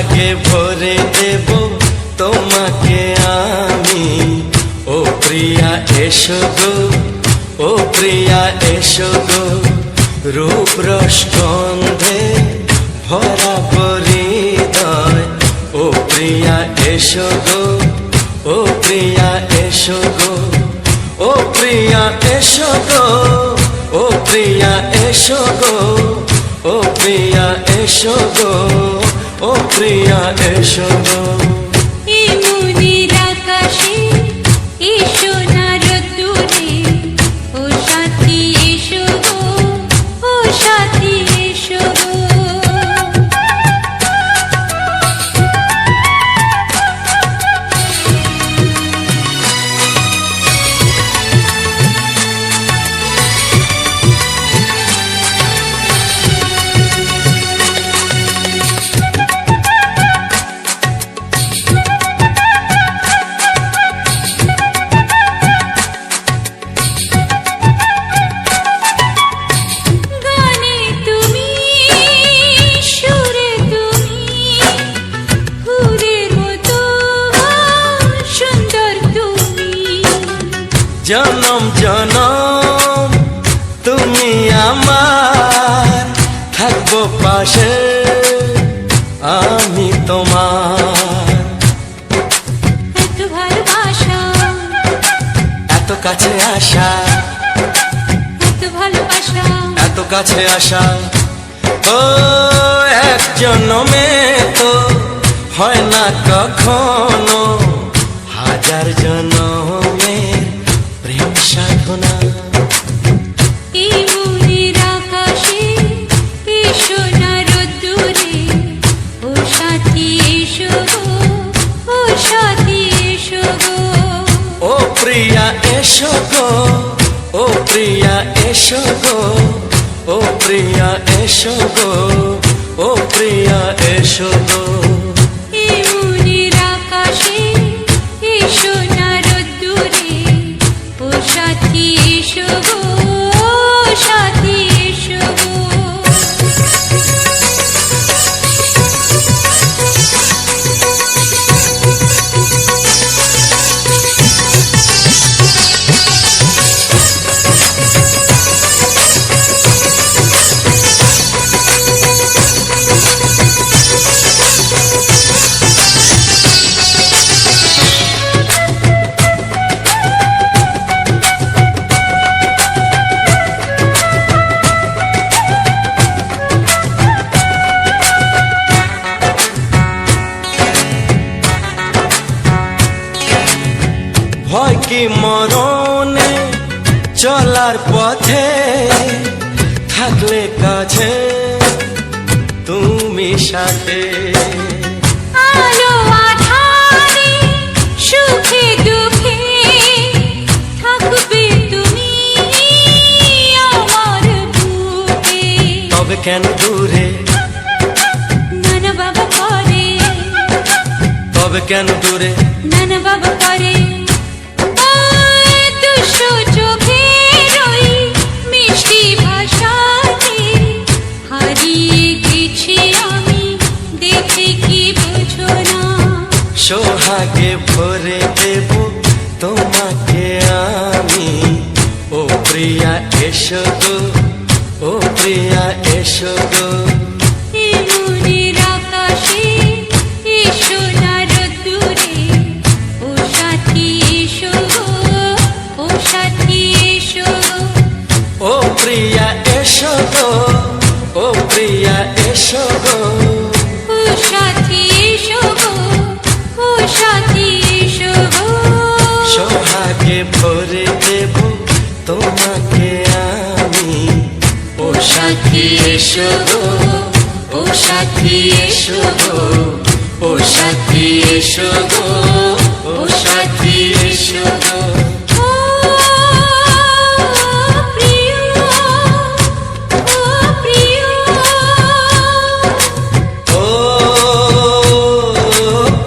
সোহাগে ভরে দেব তোমাকে আমি। ও প্রিয়া এসো গো, ও প্রিয়া এসো গো, রূপ রস গন্ধে ভরা হৃদয়। ও প্রিয়া এসো গো, ও প্রিয়া এসো গো, ও প্রিয়া এসো গো, ও প্রিয়া এসো গো, ও প্রিয়া এসো গো, ও প্রিয়া এসো গো। এই মনের আকাশে এসো না রোদ্দুরে, ও সাথী এসো গো, ও সাথী এসো গো। জনম জনম তুমি আমার, থাকবো পাশে আমি তোমার। এত ভালোবাসা, এত কাছে আসা, এত ভালোবাসা, এত কাছে আসা, ও এক জন্মে তো হয় না কখনো, হাজার জন্মের প্রেম সাধনা। এই মনের আকাশে এসো না রোদ্দুরে, ও সাথী এসো গো, ও সাথী এসো গো। ও প্রিয়া এসো গো, ও প্রিয়া এসো গো, ও প্রিয়া এসো গো, ও প্রিয়া এসো গো। এই মনের আকাশে এসো না রোদ্দুরে, ও সাথী এসো গো, ও সাথী এসো গো। ভয় কি মরণে চলার পথে, থাকলে কাছে তুমি সাথে। আলো আঁধারে সুখে দুঃখে থাকবে তুমি আমার বুকে। তবে কেন দূরে, নানা বাবা করে, তবে কেন দূরে, নানা বাবা করে। দুশো চোখের ওই মিষ্টি ভাষাতে হারিয়ে গেছি আমি, দেখে কি বুঝো না। সোহাগে ভরে দেব তোমাকে আমি। ও প্রিয়া এসো গো, ও প্রিয়া এসো গো। এই মনের আকাশে এসো না রোদ্দুরে, ও সাথী এসো গো, ও সাথী এসো গো। ও প্রিয়া এসো গো, ও প্রিয়া এসো গো, ও সাথী এসো গো, ও সাথী এসো গো। সোহাগে ভরে দেব তোমাকে আমি। ও সাথী এসো গো, ও সাথী এসো গো, ও সাথী এসো গো, ও সাথী এসো গো। ও প্রিয়, ও প্রিয়, ও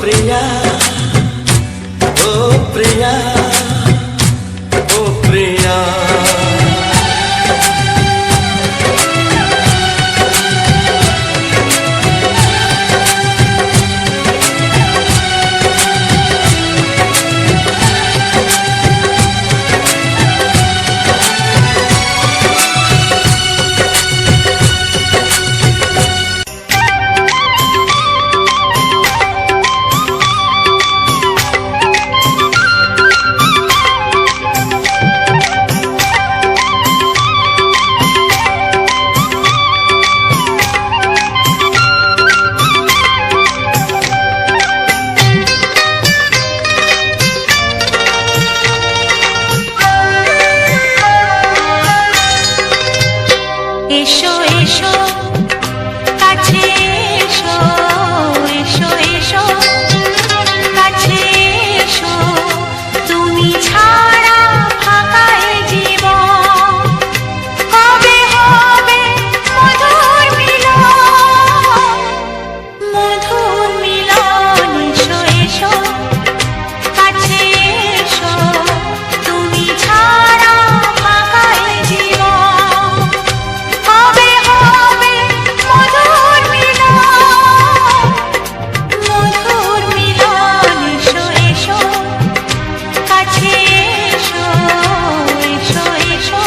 প্রিয়া, ও প্রিয়া, ও প্রিয়া। এসো কাছে এসো এসো এসো কাছে এসো তুমি ছাড়া ফাঁকা এ জীবন কবে হবে মধুর মিলন এসো এসো কাছে এসো তুমি ছাড়া ফাঁকা এ জীবন কবে হবে মধুর মিলন এসো এসো কাছে এসো এসো এসো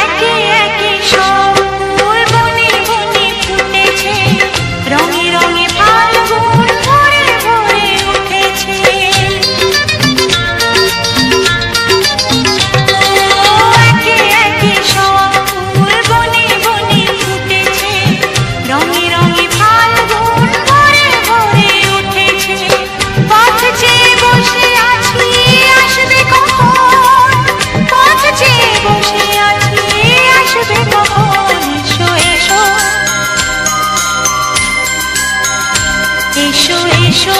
একে একে সব ফুল বনে বনে ফুটেছে রঙে রঙে ফাল্গুন ভরে ভরে উঠেছে একে একে সব ফুল বনে বনে ফুটেছে রঙে রঙে ফাল্গুন ভরে ভরে উঠেছে পথ চেয়ে বসে আছি আসবে কখন পথ চেয়ে বসে আছি আসবে কখন এসো এসো এসো এসো